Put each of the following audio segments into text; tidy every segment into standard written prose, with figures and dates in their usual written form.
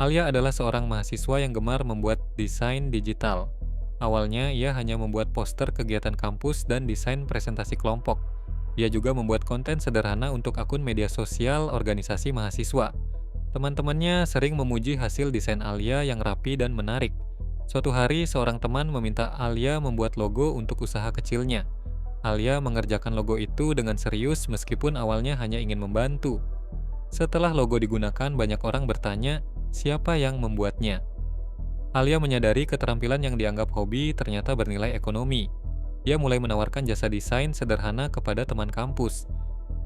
Alia adalah seorang mahasiswa yang gemar membuat desain digital. Awalnya, ia hanya membuat poster kegiatan kampus dan desain presentasi kelompok. Ia juga membuat konten sederhana untuk akun media sosial organisasi mahasiswa. Teman-temannya sering memuji hasil desain Alia yang rapi dan menarik. Suatu hari, seorang teman meminta Alia membuat logo untuk usaha kecilnya. Alia mengerjakan logo itu dengan serius meskipun awalnya hanya ingin membantu. Setelah logo digunakan, banyak orang bertanya, siapa yang membuatnya? Alia menyadari keterampilan yang dianggap hobi ternyata bernilai ekonomi. Ia mulai menawarkan jasa desain sederhana kepada teman kampus.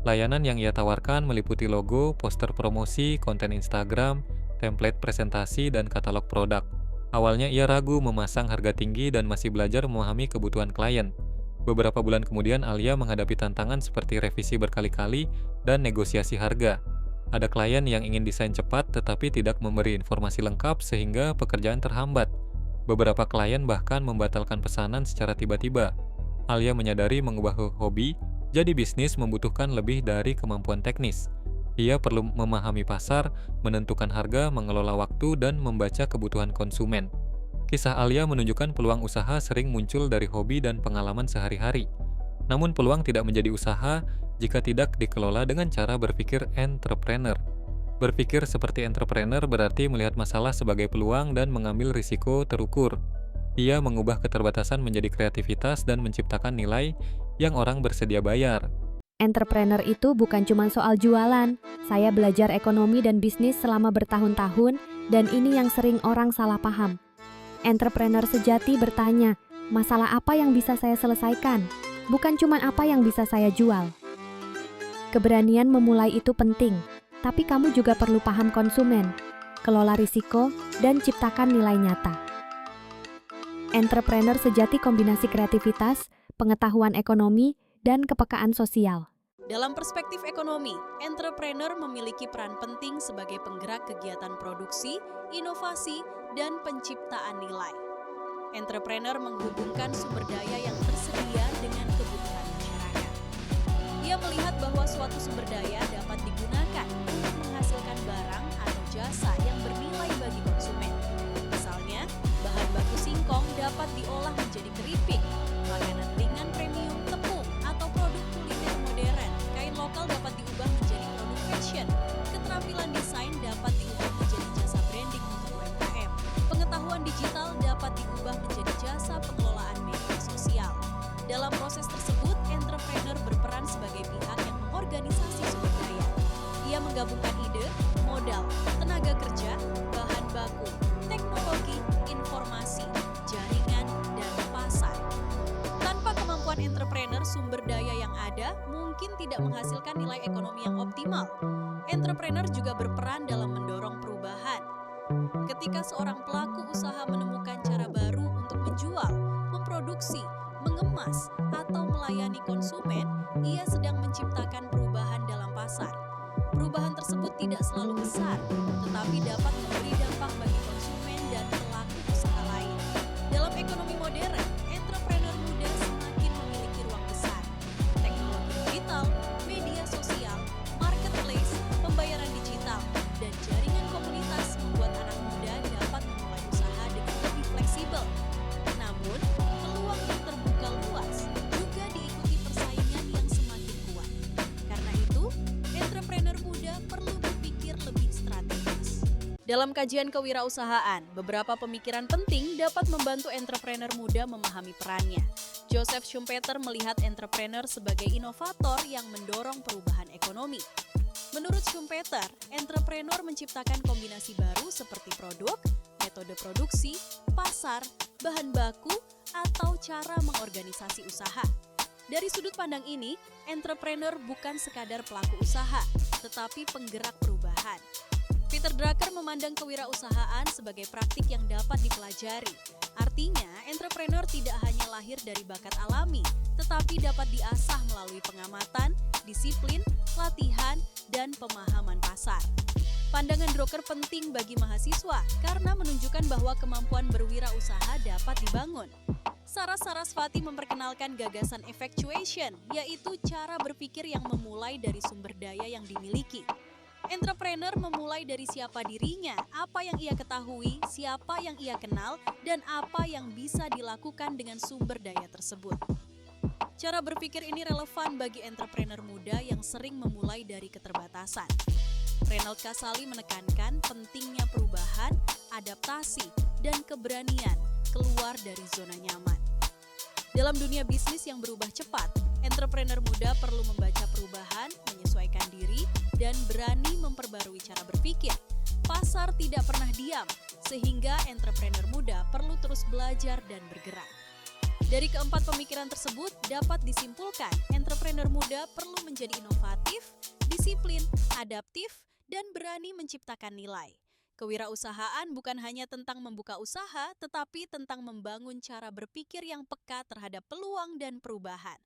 Layanan yang ia tawarkan meliputi logo, poster promosi, konten Instagram, template presentasi, dan katalog produk. Awalnya ia ragu memasang harga tinggi dan masih belajar memahami kebutuhan klien. Beberapa bulan kemudian Alia menghadapi tantangan seperti revisi berkali-kali dan negosiasi harga. Ada klien yang ingin desain cepat tetapi tidak memberi informasi lengkap sehingga pekerjaan terhambat. Beberapa klien bahkan membatalkan pesanan secara tiba-tiba. Alia menyadari mengubah hobi jadi bisnis membutuhkan lebih dari kemampuan teknis. Ia perlu memahami pasar, menentukan harga, mengelola waktu, dan membaca kebutuhan konsumen. Kisah Alia menunjukkan peluang usaha sering muncul dari hobi dan pengalaman sehari-hari. Namun peluang tidak menjadi usaha jika tidak dikelola dengan cara berpikir entrepreneur. Berpikir seperti entrepreneur berarti melihat masalah sebagai peluang dan mengambil risiko terukur. Ia mengubah keterbatasan menjadi kreativitas dan menciptakan nilai yang orang bersedia bayar. Entrepreneur itu bukan cuma soal jualan. Saya belajar ekonomi dan bisnis selama bertahun-tahun, dan ini yang sering orang salah paham. Entrepreneur sejati bertanya, masalah apa yang bisa saya selesaikan? Bukan cuma apa yang bisa saya jual. Keberanian memulai itu penting, tapi kamu juga perlu paham konsumen, kelola risiko, dan ciptakan nilai nyata. Entrepreneur sejati kombinasi kreativitas, pengetahuan ekonomi, dan kepekaan sosial. Dalam perspektif ekonomi, entrepreneur memiliki peran penting sebagai penggerak kegiatan produksi, inovasi, dan penciptaan nilai. Entrepreneur menghubungkan sumber daya yang tersedia dengan kebutuhan masyarakat. Ia melihat bahwa suatu sumber daya dapat digunakan untuk menghasilkan barang atau jasa yang bernilai bagi konsumen. Misalnya, bahan baku singkong dapat diolah menjadi keripik, makanan ringan premium, tepung, atau produk kuliner modern. Kain lokal dapat diubah menjadi produk fashion. Keterampilan desain dapat diubah menjadi jasa branding untuk UMKM. Pengetahuan digital dapat diubah menjadi jasa pengelolaan media sosial. Dalam proses tersebut, entrepreneur berperan sebagai pihak yang mengorganisasi sumber daya. Ia menggabungkan ide, modal, tenaga kerja, bahan baku, teknologi, informasi, jaringan, dan pasar. Tanpa kemampuan entrepreneur, sumber daya yang ada mungkin tidak menghasilkan nilai ekonomi yang optimal. Entrepreneur juga berperan dalam mendorong perubahan. Ketika seorang pelaku usaha menemukan cara baru untuk menjual, memproduksi, mengemas, atau melayani konsumen, ia sedang menciptakan perubahan dalam pasar. Perubahan tersebut tidak selalu besar, tetapi dapat memberi dampak bagi konsumen dan pelaku usaha lain. Dalam ekonomi modern, entrepreneur muda semakin memiliki ruang besar. Teknologi digital, media sosial, marketplace, pembayaran digital, dan jaringan komunitas membuat anak muda dapat memulai usaha dengan lebih fleksibel. Namun, peluang yang terbuka luas juga diikuti persaingan yang semakin kuat. Karena itu, entrepreneur muda perlu berpikir lebih strategis. Dalam kajian kewirausahaan, beberapa pemikiran penting dapat membantu entrepreneur muda memahami perannya. Joseph Schumpeter melihat entrepreneur sebagai inovator yang mendorong perubahan ekonomi. Menurut Schumpeter, entrepreneur menciptakan kombinasi baru seperti produk, metode produksi, pasar, bahan baku, atau cara mengorganisasi usaha. Dari sudut pandang ini, entrepreneur bukan sekadar pelaku usaha, tetapi penggerak perubahan. Peter Drucker memandang kewirausahaan sebagai praktik yang dapat dipelajari. Artinya, entrepreneur tidak hanya lahir dari bakat alami, tetapi dapat diasah melalui pengamatan, disiplin, latihan, dan pemahaman pasar. Pandangan Drucker penting bagi mahasiswa karena menunjukkan bahwa kemampuan berwirausaha dapat dibangun. Saras Sarasvati memperkenalkan gagasan effectuation, yaitu cara berpikir yang memulai dari sumber daya yang dimiliki. Entrepreneur memulai dari siapa dirinya, apa yang ia ketahui, siapa yang ia kenal, dan apa yang bisa dilakukan dengan sumber daya tersebut. Cara berpikir ini relevan bagi entrepreneur muda yang sering memulai dari keterbatasan. Reynold Kasali menekankan pentingnya perubahan, adaptasi, dan keberanian keluar dari zona nyaman. Dalam dunia bisnis yang berubah cepat, entrepreneur muda perlu membaca perubahan, menyesuaikan diri, dan berani memperbarui cara berpikir. Pasar tidak pernah diam, sehingga entrepreneur muda perlu terus belajar dan bergerak. Dari keempat pemikiran tersebut dapat disimpulkan, entrepreneur muda perlu menjadi inovatif, disiplin, adaptif, dan berani menciptakan nilai. Kewirausahaan bukan hanya tentang membuka usaha, tetapi tentang membangun cara berpikir yang peka terhadap peluang dan perubahan.